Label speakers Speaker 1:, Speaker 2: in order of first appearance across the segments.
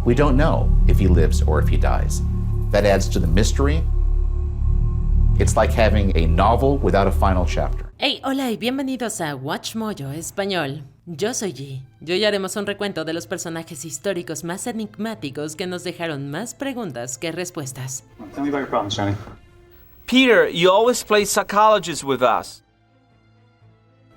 Speaker 1: We don't know if he lives or if he dies. That adds to the mystery. It's like having a novel without a final chapter.
Speaker 2: Hey, hola y bienvenidos a Watch Mojo Español. Yo soy G. Y hoy haremos un recuento de los personajes históricos más enigmáticos que nos dejaron más preguntas que respuestas.
Speaker 3: Tell me about your problems, Johnny.
Speaker 4: Peter, you always play psychologist with us.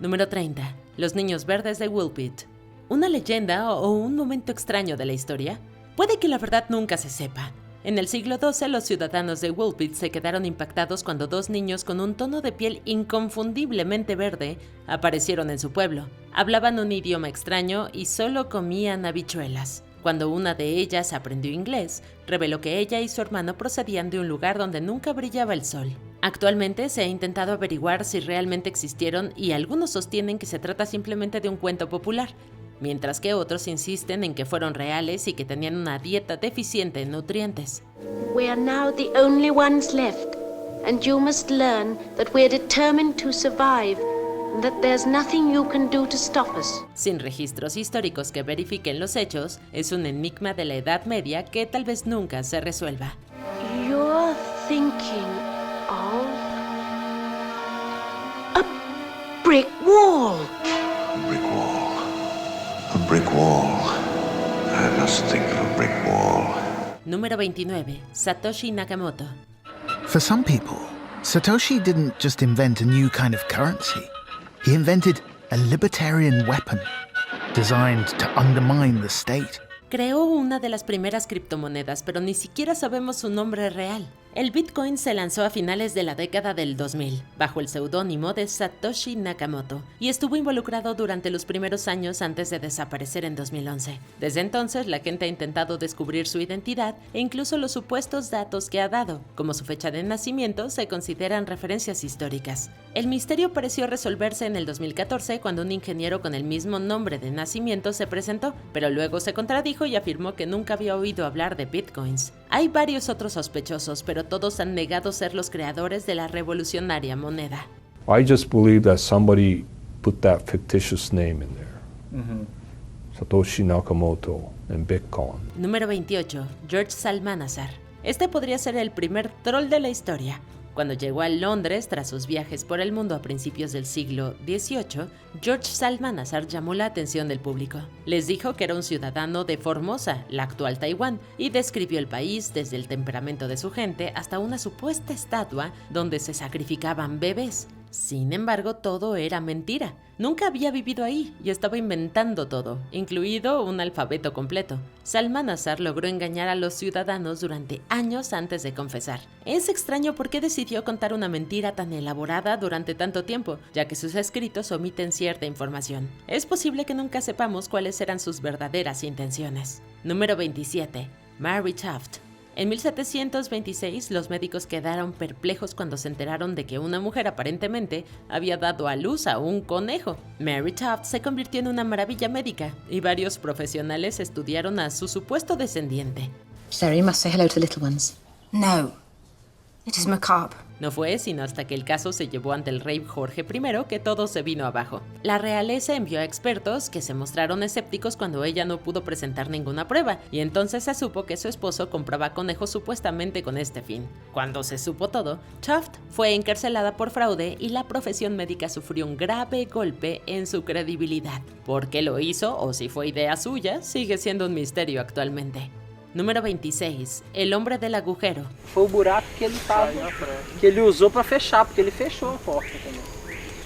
Speaker 2: Número 30. Los Niños Verdes de Woolpit. ¿Una leyenda o un momento extraño de la historia? Puede que la verdad nunca se sepa. En el siglo XII, los ciudadanos de Woolpit se quedaron impactados cuando dos niños con un tono de piel inconfundiblemente verde aparecieron en su pueblo. Hablaban un idioma extraño y solo comían habichuelas. Cuando una de ellas aprendió inglés, reveló que ella y su hermano procedían de un lugar donde nunca brillaba el sol. Actualmente se ha intentado averiguar si realmente existieron y algunos sostienen que se trata simplemente de un cuento popular, mientras que otros insisten en que fueron reales y que tenían una dieta deficiente en nutrientes.
Speaker 5: We are now the only ones left, and you must learn that we are determined to survive, and that there's nothing you can do to stop us.
Speaker 2: Sin registros históricos que verifiquen los hechos, es un enigma de la Edad Media que tal vez nunca se resuelva.
Speaker 5: You're thinking of a brick wall.
Speaker 6: A brick wall. A brick wall. I must think of a brick wall.
Speaker 2: Número 29. Satoshi Nakamoto.
Speaker 7: For some people, Satoshi didn't just invent a new kind of currency. He invented a libertarian weapon designed to undermine the state.
Speaker 2: Creó una de las primeras criptomonedas, pero ni siquiera sabemos su nombre real. El Bitcoin se lanzó a finales de la década del 2000, bajo el seudónimo de Satoshi Nakamoto, y estuvo involucrado durante los primeros años antes de desaparecer en 2011. Desde entonces, la gente ha intentado descubrir su identidad e incluso los supuestos datos que ha dado. Como su fecha de nacimiento, se consideran referencias históricas. El misterio pareció resolverse en el 2014 cuando un ingeniero con el mismo nombre de nacimiento se presentó, pero luego se contradijo y afirmó que nunca había oído hablar de Bitcoins. Hay varios otros sospechosos, pero todos han negado ser los creadores de la revolucionaria moneda.
Speaker 8: I just believe that somebody put that fictitious name in there. Satoshi Nakamoto and Bitcoin.
Speaker 2: Número 28. George Salmanazar. Este podría ser el primer troll de la historia. Cuando llegó a Londres tras sus viajes por el mundo a principios del siglo XVIII, George Salmanazar llamó la atención del público. Les dijo que era un ciudadano de Formosa, la actual Taiwán, y describió el país desde el temperamento de su gente hasta una supuesta estatua donde se sacrificaban bebés. Sin embargo, todo era mentira. Nunca había vivido ahí y estaba inventando todo, incluido un alfabeto completo. Salmanazar logró engañar a los ciudadanos durante años antes de confesar. Es extraño por qué decidió contar una mentira tan elaborada durante tanto tiempo, ya que sus escritos omiten cierta información. Es posible que nunca sepamos cuáles eran sus verdaderas intenciones. Número 27. Mary Taft. En 1726, los médicos quedaron perplejos cuando se enteraron de que una mujer aparentemente había dado a luz a un conejo. Mary Taft se convirtió en una maravilla médica y varios profesionales estudiaron a su supuesto descendiente.
Speaker 9: Sarah, you must say hello to the little ones.
Speaker 10: No. It is macabre.
Speaker 2: No fue sino hasta que el caso se llevó ante el rey Jorge I que todo se vino abajo. La realeza envió a expertos que se mostraron escépticos cuando ella no pudo presentar ninguna prueba, y entonces se supo que su esposo compraba conejos supuestamente con este fin. Cuando se supo todo, Taft fue encarcelada por fraude y la profesión médica sufrió un grave golpe en su credibilidad. ¿Por qué lo hizo o si fue idea suya? Sigue siendo un misterio actualmente. Número 26. El hombre del agujero.
Speaker 11: Foi o buraco que ele usou para fechar, porque ele fechou a porta também.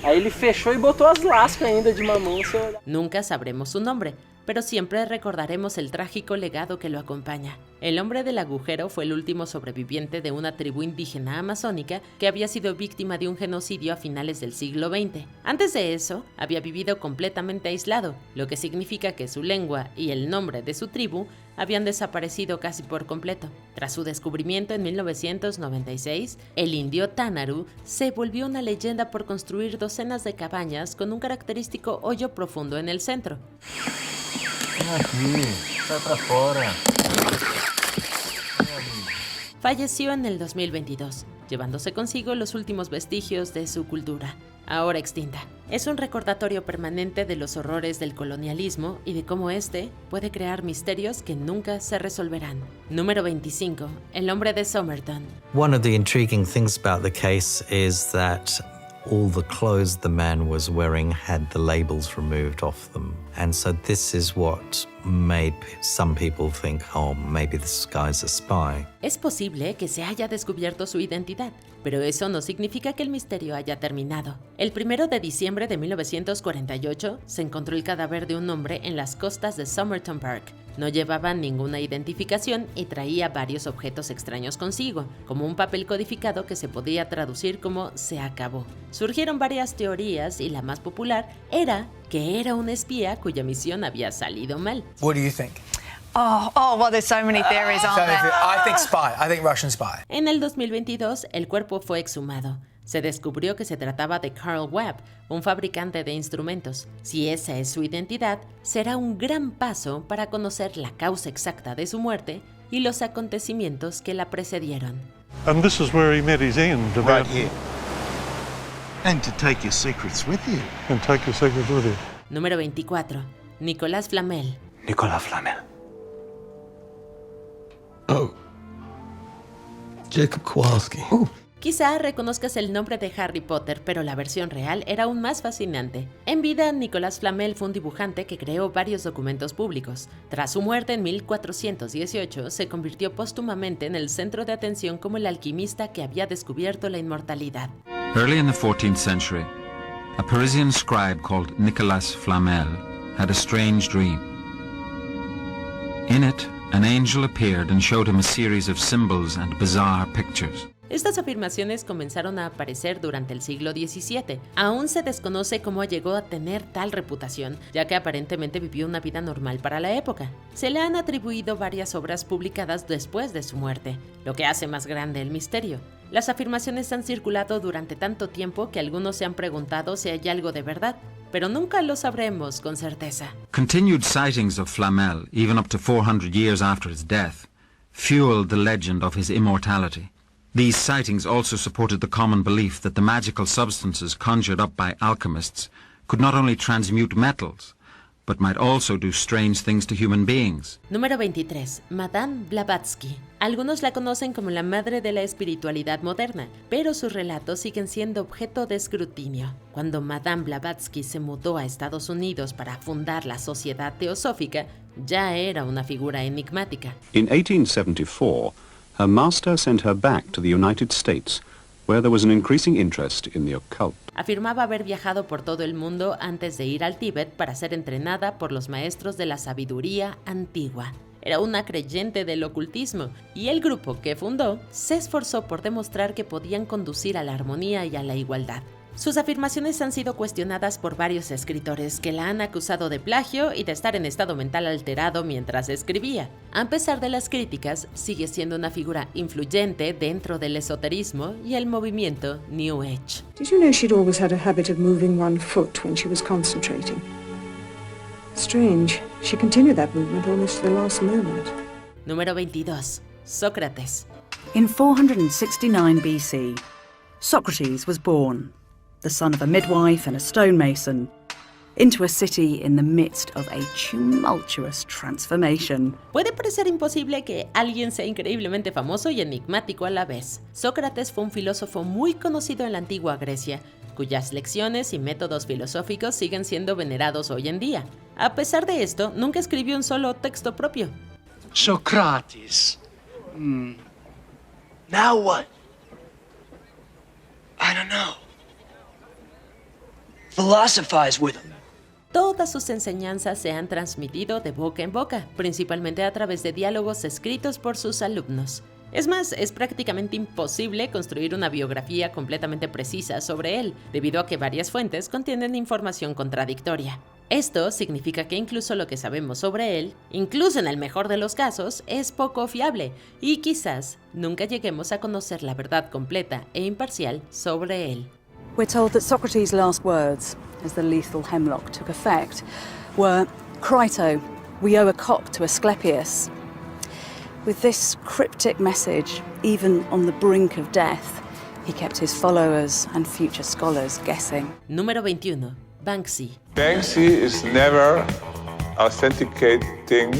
Speaker 11: Aí ele fechou e botou as lascas ainda de mamão.
Speaker 2: Nunca sabremos su nombre, pero siempre recordaremos el trágico legado que lo acompaña. El hombre del agujero fue el último sobreviviente de una tribu indígena amazónica que había sido víctima de un genocidio a finales del siglo XX. Antes de eso, había vivido completamente aislado, lo que significa que su lengua y el nombre de su tribu habían desaparecido casi por completo. Tras su descubrimiento en 1996, el indio Tanaru se volvió una leyenda por construir docenas de cabañas con un característico hoyo profundo en el centro.
Speaker 12: Aquí, sai pra fora.
Speaker 2: Falleció en el 2022, llevándose consigo los últimos vestigios de su cultura. ahora extinta. Es un recordatorio permanente de los horrores del colonialismo y de cómo este puede crear misterios que nunca se resolverán. Número 25. El hombre de Somerton.
Speaker 3: One of the intriguing things about the case is that all the clothes the man was wearing had the labels removed off them. And so this is what made some people think, oh, maybe this guy's a spy.
Speaker 2: Es posible que se haya descubierto su identidad, pero eso no significa que el misterio haya terminado. El 1 de diciembre de 1948 se encontró el cadáver de un hombre en las costas de Somerton Park. No llevaba ninguna identificación y traía varios objetos extraños consigo, como un papel codificado que se podía traducir como "se acabó". Surgieron varias teorías y la más popular era que era un espía cuya misión había salido mal.
Speaker 12: What do you think?
Speaker 13: Well, there's so many theories, aren't there?
Speaker 12: I think spy. I think Russian spy.
Speaker 2: En el 2022, el cuerpo fue exhumado. Se descubrió que se trataba de Carl Webb, un fabricante de instrumentos. Si esa es su identidad, será un gran paso para conocer la causa exacta de su muerte y los acontecimientos que la precedieron.
Speaker 14: And this is where he met his end.
Speaker 6: Right here. And to take your secrets with you.
Speaker 14: And take your secrets with you.
Speaker 2: Número 24. Nicolas Flamel.
Speaker 6: Nicolas Flamel.
Speaker 15: Oh. Jacob Kowalski.
Speaker 2: Quizá reconozcas el nombre de Harry Potter, pero la versión real era aún más fascinante. En vida, Nicolas Flamel fue un dibujante que creó varios documentos públicos. Tras su muerte en 1418, se convirtió póstumamente en el centro de atención como el alquimista que había descubierto la inmortalidad.
Speaker 16: Early in the 14th century, a Parisian scribe called Nicolas Flamel had a strange dream. In it, an angel appeared and showed him a series of symbols and bizarre pictures.
Speaker 2: Estas afirmaciones comenzaron a aparecer durante el siglo XVII. Aún se desconoce cómo llegó a tener tal reputación, ya que aparentemente vivió una vida normal para la época. Se le han atribuido varias obras publicadas después de su muerte, lo que hace más grande el misterio. Las afirmaciones han circulado durante tanto tiempo que algunos se han preguntado si hay algo de verdad, pero nunca lo sabremos con certeza.
Speaker 16: Continued sightings of Flamel, even up to 400 years after his death, fueled the legend of his immortality. These sightings also supported the common belief that the magical substances conjured up by alchemists could not only transmute metals, but might also do strange things to human beings.
Speaker 2: Número 23. Madame Blavatsky. Algunos la conocen como la madre de la espiritualidad moderna, pero sus relatos siguen siendo objeto de escrutinio. Cuando Madame Blavatsky se mudó a Estados Unidos para fundar la Sociedad Teosófica, ya era una figura enigmática.
Speaker 17: In 1874, her master sent her back to the United States, where there was an increasing interest in the occult.
Speaker 2: Afirmaba haber viajado por todo el mundo antes de ir al Tíbet para ser entrenada por los maestros de la sabiduría antigua. Era una creyente del ocultismo, y el grupo que fundó se esforzó por demostrar que podían conducir a la armonía y a la igualdad. Sus afirmaciones han sido cuestionadas por varios escritores que la han acusado de plagio y de estar en estado mental alterado mientras escribía. A pesar de las críticas, sigue siendo una figura influyente dentro del esoterismo y el movimiento New Age.
Speaker 18: Did you know she'd always had a habit of moving one foot when she was concentrating? Strange. She continued that movement almost to the last moment.
Speaker 2: Número 22. Sócrates.
Speaker 19: In 469 BC, Socrates was born, the son of a midwife and a stonemason, into a city in the midst of a tumultuous transformation.
Speaker 2: Puede parecer imposible que alguien sea increíblemente famoso y enigmático a la vez. Sócrates fue un filósofo muy conocido en la antigua Grecia, cuyas lecciones y métodos filosóficos siguen siendo venerados hoy en día. A pesar de esto, nunca escribió un solo texto propio.
Speaker 20: Socrates. Now what? I don't know. Philosophize with him.
Speaker 2: Todas sus enseñanzas se han transmitido de boca en boca, principalmente a través de diálogos escritos por sus alumnos. Es más, es prácticamente imposible construir una biografía completamente precisa sobre él, debido a que varias fuentes contienen información contradictoria. Esto significa que incluso lo que sabemos sobre él, incluso en el mejor de los casos, es poco fiable, y quizás nunca lleguemos a conocer la verdad completa e imparcial sobre él.
Speaker 19: We're told that Socrates' last words, as the lethal hemlock took effect, were, "Crito, we owe a cop to Asclepius." With this cryptic message, even on the brink of death, He kept his followers and future scholars guessing.
Speaker 2: Número 21. Banksy.
Speaker 15: Banksy is never authenticating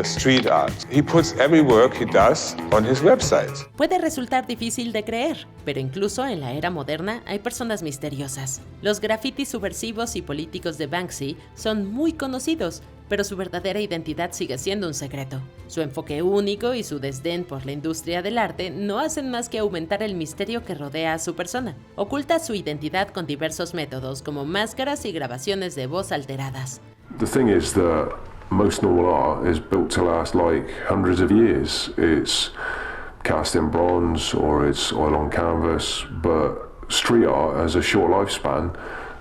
Speaker 15: street art. He puts every work he does on his website.
Speaker 2: Puede resultar difícil de creer, pero incluso en la era moderna hay personas misteriosas. Los grafitis subversivos y políticos de Banksy son muy conocidos, pero su verdadera identidad sigue siendo un secreto. Su enfoque único y su desdén por la industria del arte no hacen más que aumentar el misterio que rodea a su persona. Oculta su identidad con diversos métodos como máscaras y grabaciones de voz alteradas.
Speaker 14: The thing is that most normal art is built to last like hundreds of years. It's cast in bronze or it's oil on canvas, but street art has a short lifespan,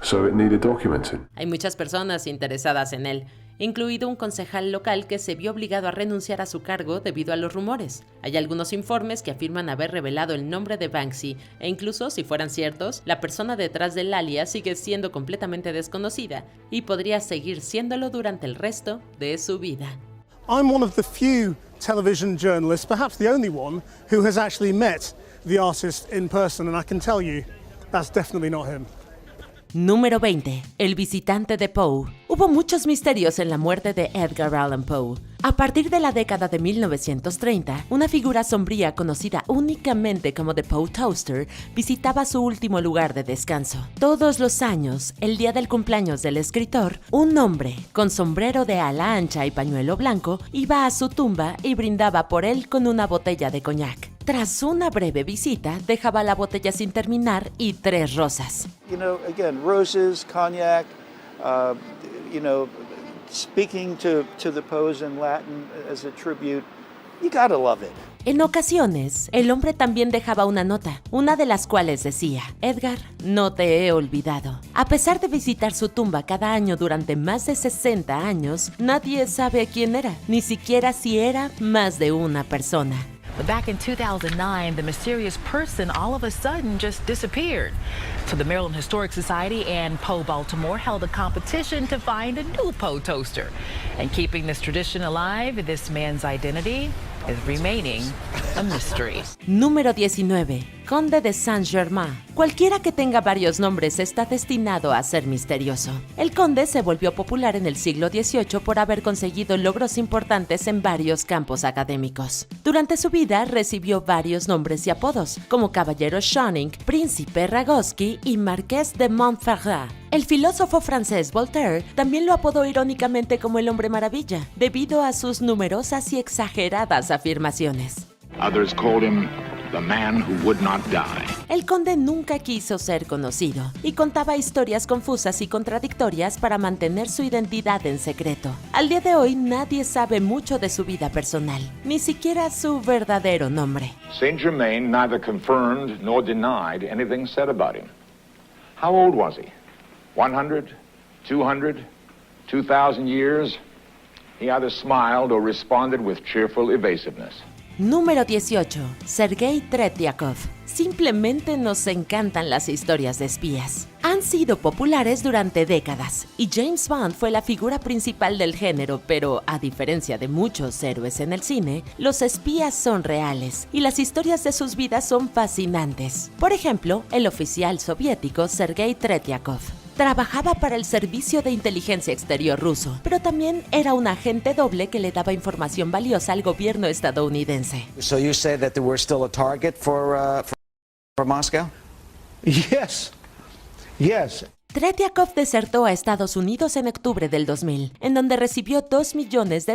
Speaker 14: so it needed documenting.
Speaker 2: Hay muchas personas interesadas en él, incluido un concejal local que se vio obligado a renunciar a su cargo debido a los rumores. Hay algunos informes que afirman haber revelado el nombre de Banksy, e incluso si fueran ciertos, la persona detrás del alias sigue siendo completamente desconocida y podría seguir siéndolo durante el resto de su vida.
Speaker 21: I'm one of the few television journalists, perhaps the only one, who has actually met the artist in person, and I can tell you that's definitely not him.
Speaker 2: Número 20. El visitante de Poe. Hubo muchos misterios en la muerte de Edgar Allan Poe. A partir de la década de 1930, una figura sombría conocida únicamente como The Poe Toaster visitaba su último lugar de descanso. Todos los años, el día del cumpleaños del escritor, un hombre con sombrero de ala ancha y pañuelo blanco iba a su tumba y brindaba por él con una botella de coñac. Tras una breve visita, dejaba la botella sin terminar y 3 rosas.
Speaker 22: You know, again, roses, cognac, speaking to the Poes in Latin as a tribute, you gotta love it.
Speaker 2: En ocasiones, el hombre también dejaba una nota, una de las cuales decía: Edgar, no te he olvidado. A pesar de visitar su tumba cada año durante más de 60 años, nadie sabe quién era, ni siquiera si era más de una persona.
Speaker 23: But back in 2009, the mysterious person all of a sudden just disappeared. So the Maryland Historic Society and Poe Baltimore held a competition to find a new Poe toaster. And keeping this tradition alive, this man's identity is remaining a mystery.
Speaker 2: Número 19. Conde de Saint-Germain. Cualquiera que tenga varios nombres está destinado a ser misterioso. El conde se volvió popular en el siglo XVIII por haber conseguido logros importantes en varios campos académicos. Durante su vida recibió varios nombres y apodos, como Caballero Schoening, Príncipe Ragoski y Marqués de Montferrat. El filósofo francés Voltaire también lo apodó irónicamente como el Hombre Maravilla, debido a sus numerosas y exageradas afirmaciones.
Speaker 24: Others called him the man who would not die.
Speaker 2: El conde nunca quiso ser conocido y contaba historias confusas y contradictorias para mantener su identidad en secreto. Al día de hoy nadie sabe mucho de su vida personal, ni siquiera su verdadero nombre.
Speaker 24: Saint-Germain neither confirmed nor denied anything said about him. How old was he? 100? 200? 2,000 years? He either smiled or responded with cheerful evasiveness.
Speaker 2: Número 18. Sergei Tretiakov. Simplemente nos encantan las historias de espías. Han sido populares durante décadas, y James Bond fue la figura principal del género, pero a diferencia de muchos héroes en el cine, los espías son reales, y las historias de sus vidas son fascinantes. Por ejemplo, el oficial soviético Sergei Tretiakov trabajaba para el Servicio de Inteligencia Exterior ruso, pero también era un agente doble que le daba información valiosa al gobierno estadounidense.
Speaker 25: So you said that they were still a target for Moscow?
Speaker 21: Yes. Yes.
Speaker 2: Tretiakov desertó a Estados Unidos en octubre del 2000, en donde recibió $2 millones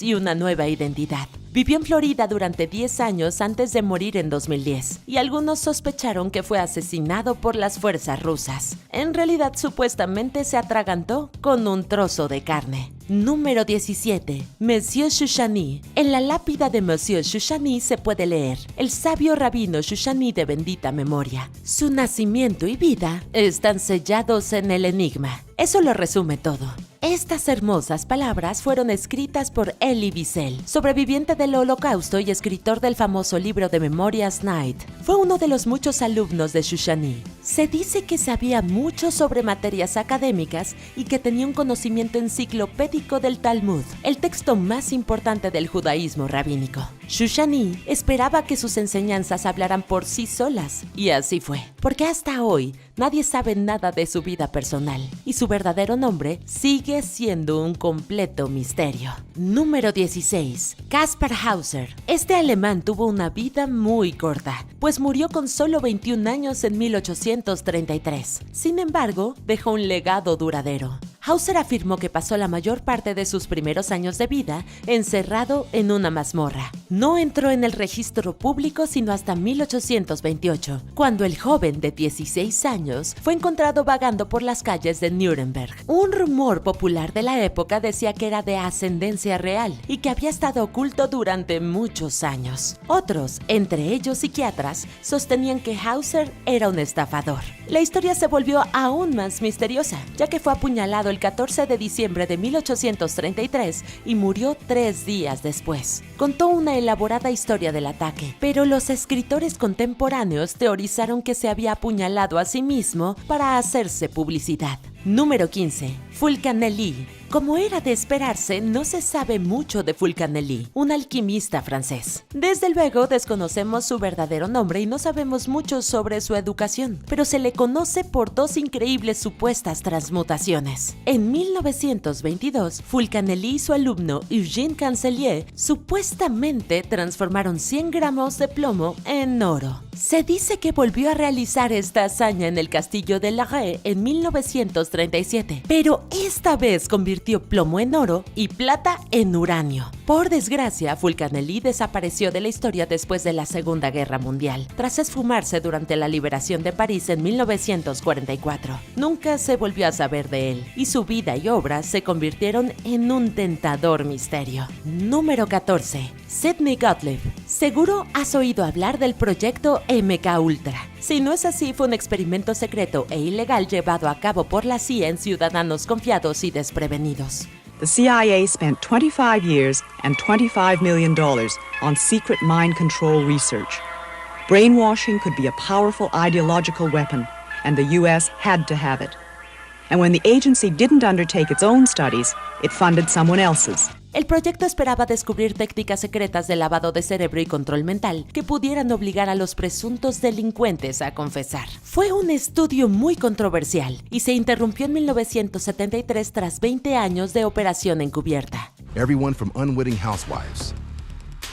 Speaker 2: y una nueva identidad. Vivió en Florida durante 10 años antes de morir en 2010, y algunos sospecharon que fue asesinado por las fuerzas rusas. En realidad, supuestamente se atragantó con un trozo de carne. Número 17. Monsieur Shoushani. En la lápida de Monsieur Shoushani se puede leer: el sabio rabino Shoushani de bendita memoria. Su nacimiento y vida están sellados en el enigma. Eso lo resume todo. Estas hermosas palabras fueron escritas por Elie Wiesel, sobreviviente del Holocausto y escritor del famoso libro de memorias Night. Fue uno de los muchos alumnos de Shoushani. Se dice que sabía mucho sobre materias académicas y que tenía un conocimiento enciclopédico del Talmud, el texto más importante del judaísmo rabínico. Shushani esperaba que sus enseñanzas hablaran por sí solas, y así fue, porque hasta hoy nadie sabe nada de su vida personal, y su verdadero nombre sigue siendo un completo misterio. Número 16. Caspar Hauser. Este alemán tuvo una vida muy corta, pues murió con solo 21 años en 1833. Sin embargo, dejó un legado duradero. Hauser afirmó que pasó la mayor parte de sus primeros años de vida encerrado en una mazmorra. No entró en el registro público sino hasta 1828, cuando el joven de 16 años fue encontrado vagando por las calles de Nuremberg. Un rumor popular de la época decía que era de ascendencia real y que había estado oculto durante muchos años. Otros, entre ellos psiquiatras, sostenían que Hauser era un estafador. La historia se volvió aún más misteriosa, ya que fue apuñalado el 14 de diciembre de 1833 y murió 3 días después. Contó una elaborada historia del ataque, pero los escritores contemporáneos teorizaron que se había apuñalado a sí mismo para hacerse publicidad. Número 15. Fulcanelli. Como era de esperarse, no se sabe mucho de Fulcanelli, un alquimista francés. Desde luego desconocemos su verdadero nombre y no sabemos mucho sobre su educación, pero se le conoce por 2 increíbles supuestas transmutaciones. En 1922, Fulcanelli y su alumno Eugène Cancelier supuestamente transformaron 100 gramos de plomo en oro. Se dice que volvió a realizar esta hazaña en el castillo de La Haye en 1937, pero esta vez convirtió plomo en oro y plata en uranio. Por desgracia, Fulcanelli desapareció de la historia después de la Segunda Guerra Mundial, tras esfumarse durante la liberación de París en 1944. Nunca se volvió a saber de él, y su vida y obra se convirtieron en un tentador misterio. Número 14. Sidney Gottlieb. Seguro has oído hablar del proyecto MK Ultra. Si no es así, fue un experimento secreto e ilegal llevado a cabo por la CIA en ciudadanos confiados y desprevenidos.
Speaker 1: The CIA spent 25 years and $25 million on secret mind control research. Brainwashing could be a powerful ideological weapon, and the US had to have it. And when the agency didn't undertake its own studies, it funded someone else's.
Speaker 2: El proyecto esperaba descubrir técnicas secretas de lavado de cerebro y control mental que pudieran obligar a los presuntos delincuentes a confesar. Fue un estudio muy controversial y se interrumpió en 1973 tras 20 años de operación encubierta.
Speaker 4: Everyone from unwitting housewives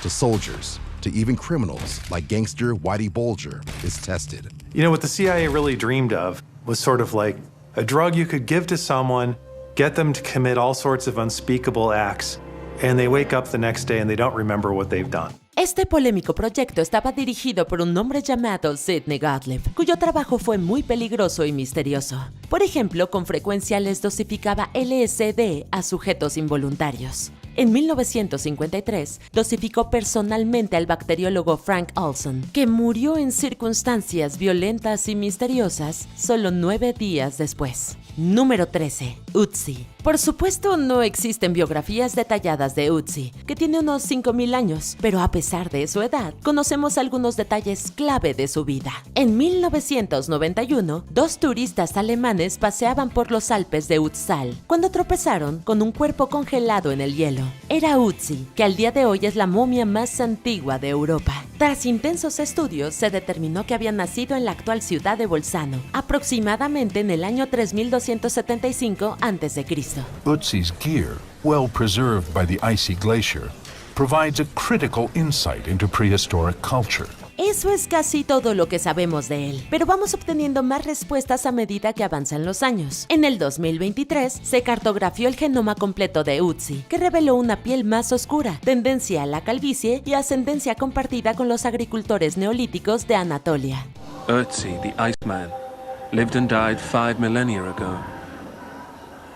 Speaker 4: to soldiers to even criminals like gangster Whitey Bulger is tested.
Speaker 5: You know, what the CIA really dreamed of was sort of like a drug you could give to someone, get them to commit all sorts of unspeakable acts, and they wake up the next day and they don't remember what they've done.
Speaker 2: Este polémico proyecto estaba dirigido por un hombre llamado Sidney Gottlieb, cuyo trabajo fue muy peligroso y misterioso. Por ejemplo, con frecuencia les dosificaba LSD a sujetos involuntarios. En 1953, dosificó personalmente al bacteriólogo Frank Olson, que murió en circunstancias violentas y misteriosas solo 9 días después. Número 13. Ötzi. Por supuesto, no existen biografías detalladas de Ötzi, que tiene unos 5.000 años, pero a pesar de su edad, conocemos algunos detalles clave de su vida. En 1991, 2 turistas alemanes paseaban por los Alpes de Utzal, cuando tropezaron con un cuerpo congelado en el hielo. Era Ötzi, que al día de hoy es la momia más antigua de Europa. Tras intensos estudios, se determinó que había nacido en la actual ciudad de Bolzano, aproximadamente en el año 3275 a.C.
Speaker 7: Ötzi's gear, well preserved by the icy glacier, provides a critical insight into prehistoric culture.
Speaker 2: Eso es casi todo lo que sabemos de él, pero vamos obteniendo más respuestas a medida que avanzan los años. En el 2023 se cartografió el genoma completo de Ötzi, que reveló una piel más oscura, tendencia a la calvicie y ascendencia compartida con los agricultores neolíticos de Anatolia.
Speaker 8: Ötzi, the Iceman, lived and died 5 millennia ago.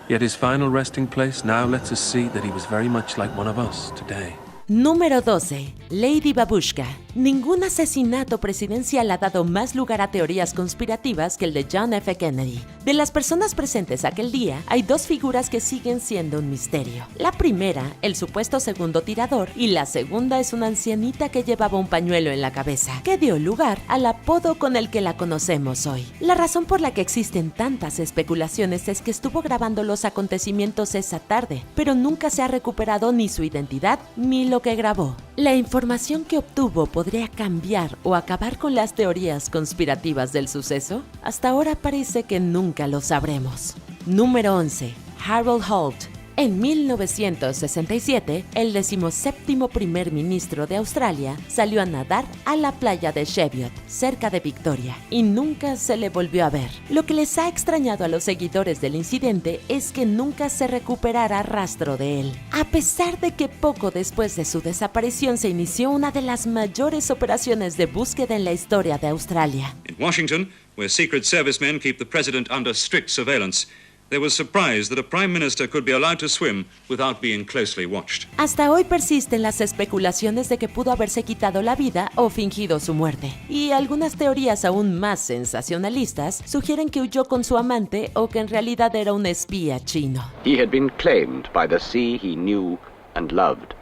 Speaker 8: Yet his final resting place now lets us see that he was very much like one of us today.
Speaker 2: Número 12. Lady Babushka. Ningún asesinato presidencial ha dado más lugar a teorías conspirativas que el de John F. Kennedy. De las personas presentes aquel día, hay dos figuras que siguen siendo un misterio. La primera, el supuesto segundo tirador, y la segunda es una ancianita que llevaba un pañuelo en la cabeza, que dio lugar al apodo con el que la conocemos hoy. La razón por la que existen tantas especulaciones es que estuvo grabando los acontecimientos esa tarde, pero nunca se ha recuperado ni su identidad ni lo que grabó. La información que obtuvo podría cambiar o acabar con las teorías conspirativas del suceso. Hasta ahora parece que nunca lo sabremos. Número 11. Harold Holt. En 1967, el 17º primer ministro de Australia salió a nadar a la playa de Cheviot, cerca de Victoria, y nunca se le volvió a ver. Lo que les ha extrañado a los seguidores del incidente es que nunca se recuperara rastro de él, a pesar de que poco después de su desaparición se inició una de las mayores operaciones de búsqueda en la historia de Australia.
Speaker 3: In Washington, where Secret Service men keep the president under strict surveillance, there was surprise that a prime minister could be allowed to swim without being closely watched.
Speaker 2: Hasta hoy persisten las especulaciones de que pudo haberse quitado la vida o fingido su muerte. Y algunas teorías aún más sensacionalistas sugieren que huyó con su amante o que en realidad era un espía chino.
Speaker 9: He had been claimed by the sea he knew and loved.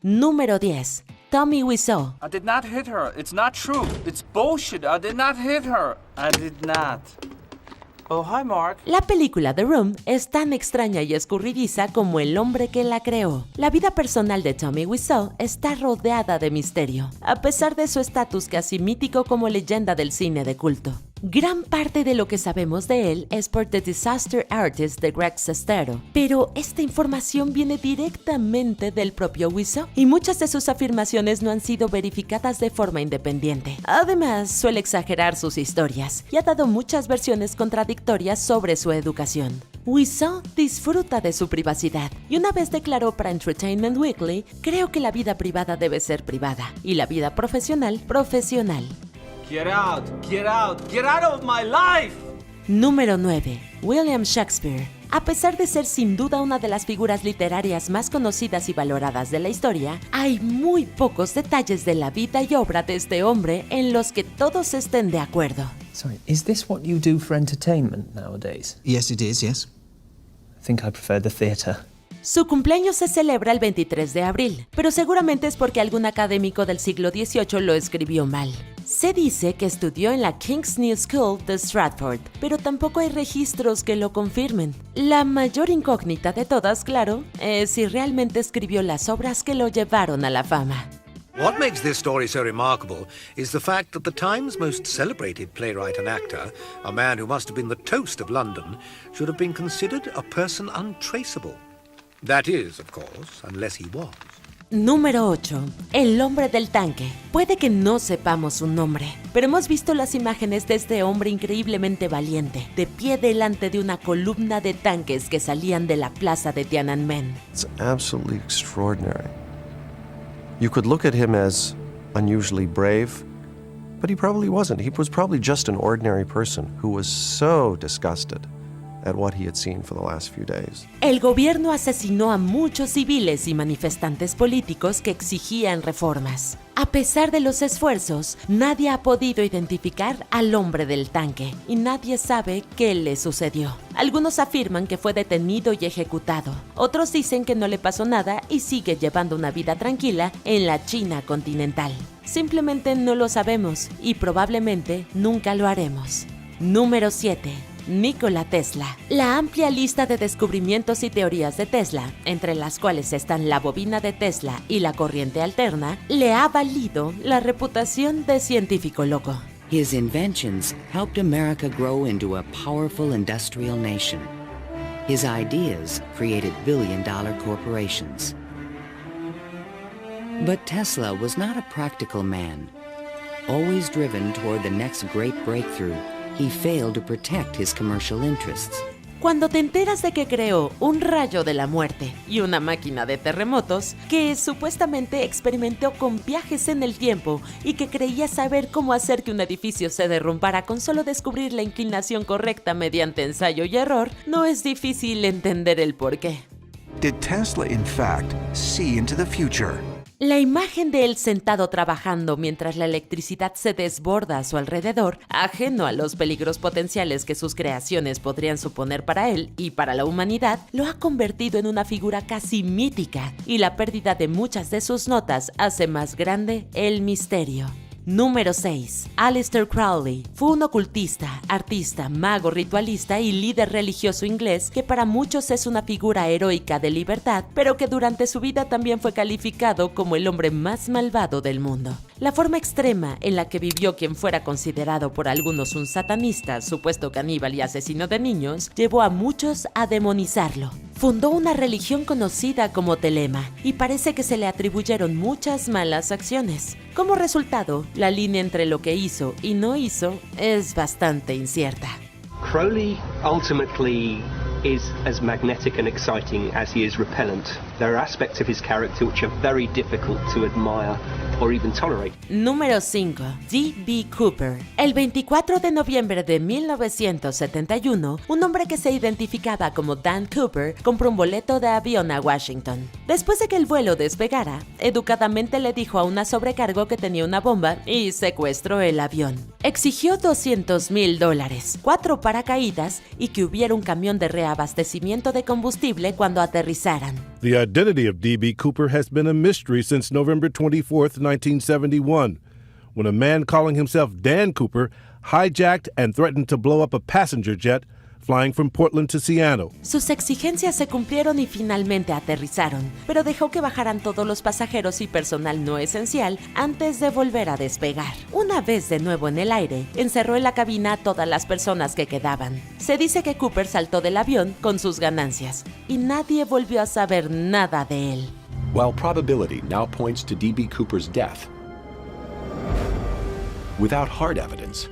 Speaker 2: Número 10. Tommy Wiseau.
Speaker 10: I did not hit her. It's not true. It's bullshit. I did not hit her. I did not. Oh, hi, Mark.
Speaker 2: La película The Room es tan extraña y escurridiza como el hombre que la creó. La vida personal de Tommy Wiseau está rodeada de misterio, a pesar de su estatus casi mítico como leyenda del cine de culto. Gran parte de lo que sabemos de él es por The Disaster Artist de Greg Sestero, pero esta información viene directamente del propio Wiseau y muchas de sus afirmaciones no han sido verificadas de forma independiente. Además, suele exagerar sus historias y ha dado muchas versiones contradictorias sobre su educación. Wiseau disfruta de su privacidad y una vez declaró para Entertainment Weekly: "Creo que la vida privada debe ser privada y la vida profesional, profesional".
Speaker 10: Get out, get out, get out of my life.
Speaker 2: Número 9. William Shakespeare. A pesar de ser sin duda una de las figuras literarias más conocidas y valoradas de la historia, hay muy pocos detalles de la vida y obra de este hombre en los que todos estén de acuerdo.
Speaker 11: Sorry, is this what you do for entertainment nowadays?
Speaker 13: Yes, it is, yes.
Speaker 11: I think I prefer the theatre.
Speaker 2: Su cumpleaños se celebra el 23 de abril, pero seguramente es porque algún académico del siglo XVIII lo escribió mal. Se dice que estudió en la King's New School de Stratford, pero tampoco hay registros que lo confirmen. La mayor incógnita de todas, claro, es si realmente escribió las obras que lo llevaron a la fama.
Speaker 13: What makes this story so remarkable is the fact that the Times' most celebrated playwright and actor, a man who must have been the toast of London, should have been considered a person untraceable. That is, of course, unless he was.
Speaker 2: Número 8. El hombre del tanque. Puede que no sepamos su nombre, pero hemos visto las imágenes de este hombre increíblemente valiente, de pie delante de una columna de tanques que salían de la plaza de Tiananmen.
Speaker 26: It's absolutely extraordinary. You could look at him as unusually brave, but he probably wasn't. He was probably just an ordinary person who was so disgusted at what he had seen for the last few days.
Speaker 2: El gobierno asesinó a muchos civiles y manifestantes políticos que exigían reformas. A pesar de los esfuerzos, nadie ha podido identificar al hombre del tanque y nadie sabe qué le sucedió. Algunos afirman que fue detenido y ejecutado. Otros dicen que no le pasó nada y sigue llevando una vida tranquila en la China continental. Simplemente no lo sabemos y probablemente nunca lo haremos. Número 7. Nikola Tesla. La amplia lista de descubrimientos y teorías de Tesla, entre las cuales están la bobina de Tesla y la corriente alterna, le ha valido la reputación de científico loco.
Speaker 27: His inventions helped America grow into a powerful industrial nation. His ideas created billion-dollar corporations. But Tesla was not a practical man. Always driven toward the next great breakthrough, he failed to protect his commercial interests.
Speaker 2: Cuando te enteras de que creó un rayo de la muerte y una máquina de terremotos, que supuestamente experimentó con viajes en el tiempo y que creía saber cómo hacer que un edificio se derrumbara con solo descubrir la inclinación correcta mediante ensayo y error, no es difícil entender el porqué.
Speaker 6: Did Tesla, in fact, see into the future?
Speaker 2: La imagen de él sentado trabajando mientras la electricidad se desborda a su alrededor, ajeno a los peligros potenciales que sus creaciones podrían suponer para él y para la humanidad, lo ha convertido en una figura casi mítica, y la pérdida de muchas de sus notas hace más grande el misterio. Número 6. Aleister Crowley fue un ocultista, artista, mago ritualista y líder religioso inglés que para muchos es una figura heroica de libertad, pero que durante su vida también fue calificado como el hombre más malvado del mundo. La forma extrema en la que vivió quien fuera considerado por algunos un satanista, supuesto caníbal y asesino de niños, llevó a muchos a demonizarlo. Fundó una religión conocida como Telema y parece que se le atribuyeron muchas malas acciones. Como resultado, la línea entre lo que hizo y no hizo es bastante incierta.
Speaker 12: Crowley ultimately is as magnetic and exciting as he is repellent. There are aspects of his character which are very difficult to admire or even tolerate.
Speaker 2: Número 5. D.B. Cooper. El 24 de noviembre de 1971, un hombre que se identificaba como Dan Cooper compró un boleto de avión a Washington. Después de que el vuelo despegara, educadamente le dijo a una sobrecargo que tenía una bomba y secuestró el avión. Exigió $200,000, 4 paracaídas y que hubiera un camión de reabastecimiento de combustible cuando aterrizaran.
Speaker 15: The identity of D.B. Cooper has been a mystery since November 24th, 1971, when a man calling himself Dan Cooper hijacked and threatened to blow up a passenger jet flying from Portland to Seattle.
Speaker 2: Sus exigencias se cumplieron y finalmente aterrizaron, pero dejó que bajaran todos los pasajeros y personal no esencial antes de volver a despegar. Una vez de nuevo en el aire, encerró en la cabina a todas las personas que quedaban. Se dice que Cooper saltó del avión con sus ganancias y nadie volvió a saber nada de él.
Speaker 16: While probability now points to D.B. Cooper's death, without hard evidence,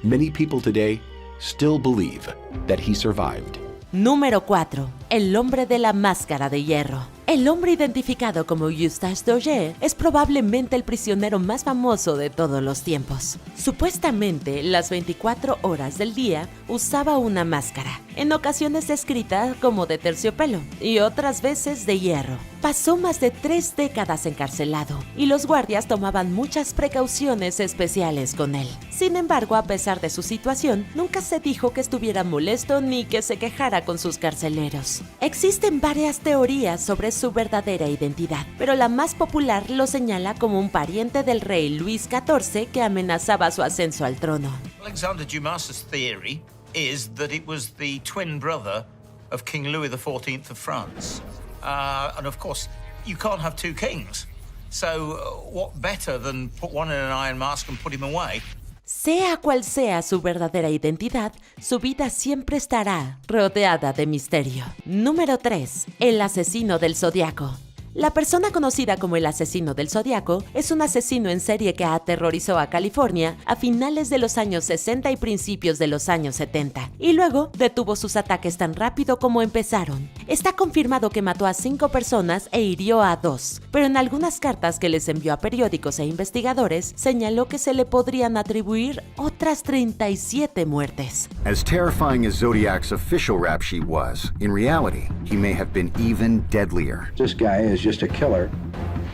Speaker 16: many people today still believe that he survived.
Speaker 2: Número 4. El hombre de la máscara de hierro. El hombre identificado como Eustache Dauger es probablemente el prisionero más famoso de todos los tiempos. Supuestamente, las 24 horas del día usaba una máscara, en ocasiones descrita como de terciopelo y otras veces de hierro. Pasó más de 3 décadas encarcelado y los guardias tomaban muchas precauciones especiales con él. Sin embargo, a pesar de su situación, nunca se dijo que estuviera molesto ni que se quejara con sus carceleros. Existen varias teorías sobre su verdadera identidad, pero la más popular lo señala como un pariente del rey Luis XIV que amenazaba su ascenso al trono.
Speaker 17: Alexander Dumas's theory is that it was the twin brother of King Louis XIV of France. And of course, you can't have two kings. So what better than put one in an iron mask and put him away?
Speaker 2: Sea cual sea su verdadera identidad, su vida siempre estará rodeada de misterio. Número 3. El asesino del Zodiaco. La persona conocida como el asesino del Zodiaco es un asesino en serie que aterrorizó a California a finales de los años 60 y principios de los años 70, y luego detuvo sus ataques tan rápido como empezaron. Está confirmado que mató a 5 personas e hirió a 2, pero en algunas cartas que les envió a periódicos e investigadores señaló que se le podrían atribuir otras 37 muertes.
Speaker 18: As terrifying as Zodiac's official rap sheet was, in reality, he may have been even deadlier.
Speaker 19: This guy is just a killer,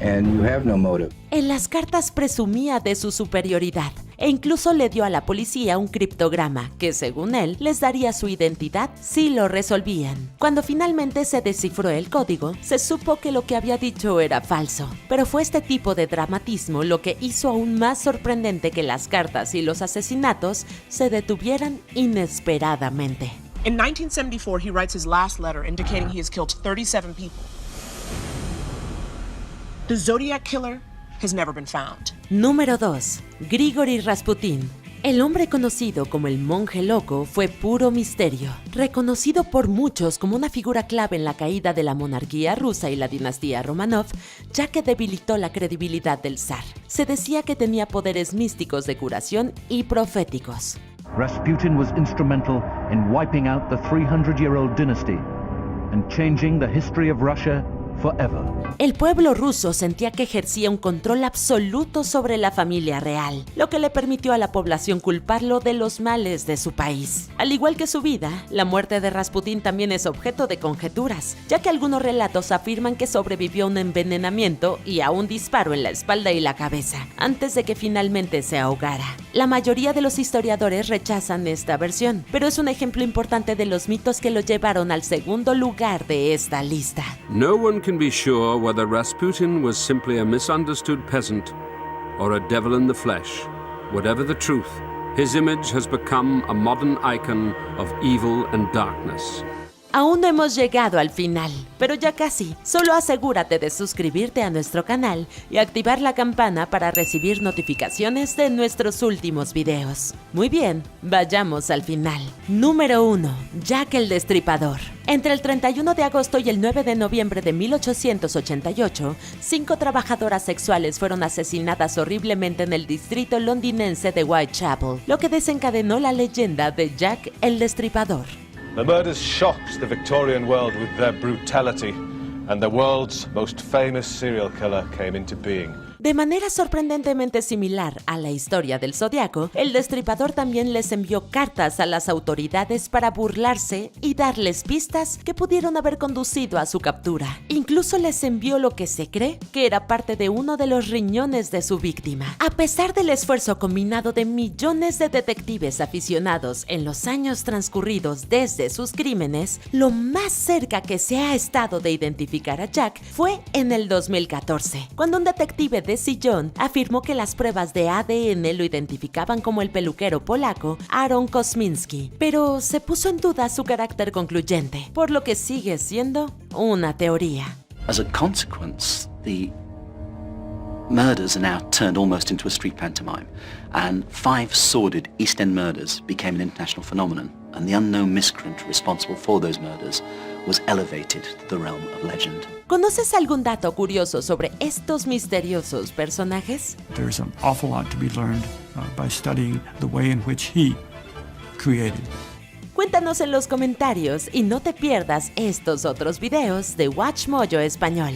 Speaker 19: and you have no motive.
Speaker 2: En las cartas presumía de su superioridad e incluso le dio a la policía un criptograma que, según él, les daría su identidad si lo resolvían. Cuando finalmente se descifró el código, se supo que lo que había dicho era falso, pero fue este tipo de dramatismo lo que hizo aún más sorprendente que las cartas y los asesinatos se detuvieran inesperadamente.
Speaker 20: In 1974, he writes his last letter indicating he has killed 37 people. The Zodiac Killer has never been found.
Speaker 2: Número 2. Grigori Rasputin. El hombre conocido como el monje loco fue puro misterio, reconocido por muchos como una figura clave en la caída de la monarquía rusa y la dinastía Romanov, ya que debilitó la credibilidad del zar. Se decía que tenía poderes místicos de curación y proféticos.
Speaker 28: Rasputin was instrumental in wiping out the 300-year-old dynasty and changing the history of Russia forever.
Speaker 2: El pueblo ruso sentía que ejercía un control absoluto sobre la familia real, lo que le permitió a la población culparlo de los males de su país. Al igual que su vida, la muerte de Rasputín también es objeto de conjeturas, ya que algunos relatos afirman que sobrevivió a un envenenamiento y a un disparo en la espalda y la cabeza, antes de que finalmente se ahogara. La mayoría de los historiadores rechazan esta versión, pero es un ejemplo importante de los mitos que lo llevaron al segundo lugar de esta lista.
Speaker 8: No one can be sure whether Rasputin was simply a misunderstood peasant or a devil in the flesh. Whatever the truth, his image has become a modern icon of evil and darkness.
Speaker 2: Aún no hemos llegado al final, pero ya casi. Solo asegúrate de suscribirte a nuestro canal y activar la campana para recibir notificaciones de nuestros últimos videos. Muy bien, vayamos al final. Número 1. Jack el Destripador. Entre el 31 de agosto y el 9 de noviembre de 1888, 5 trabajadoras sexuales fueron asesinadas horriblemente en el distrito londinense de Whitechapel, lo que desencadenó la leyenda de Jack el Destripador.
Speaker 1: The murders shocked the Victorian world with their brutality, and the world's most famous serial killer came into being.
Speaker 2: De manera sorprendentemente similar a la historia del Zodiaco, el Destripador también les envió cartas a las autoridades para burlarse y darles pistas que pudieron haber conducido a su captura. Incluso les envió lo que se cree que era parte de uno de los riñones de su víctima. A pesar del esfuerzo combinado de millones de detectives aficionados en los años transcurridos desde sus crímenes, lo más cerca que se ha estado de identificar a Jack fue en el 2014, cuando un detective de Sillón afirmó que las pruebas de ADN lo identificaban como el peluquero polaco Aaron Kosminski, pero se puso en duda su carácter concluyente, por lo que sigue siendo una teoría.
Speaker 4: As a consequence, the murders are now turned almost into a street pantomime, and 5 sordid East End murders became an international phenomenon, and the unknown miscreant responsible for those murders was elevated to the realm of legend.
Speaker 2: ¿Conoces algún dato curioso sobre estos misteriosos personajes?
Speaker 14: There's an awful lot to be learned by studying the way in which he created.
Speaker 2: Cuéntanos en los comentarios y no te pierdas estos otros videos de WatchMojo Español.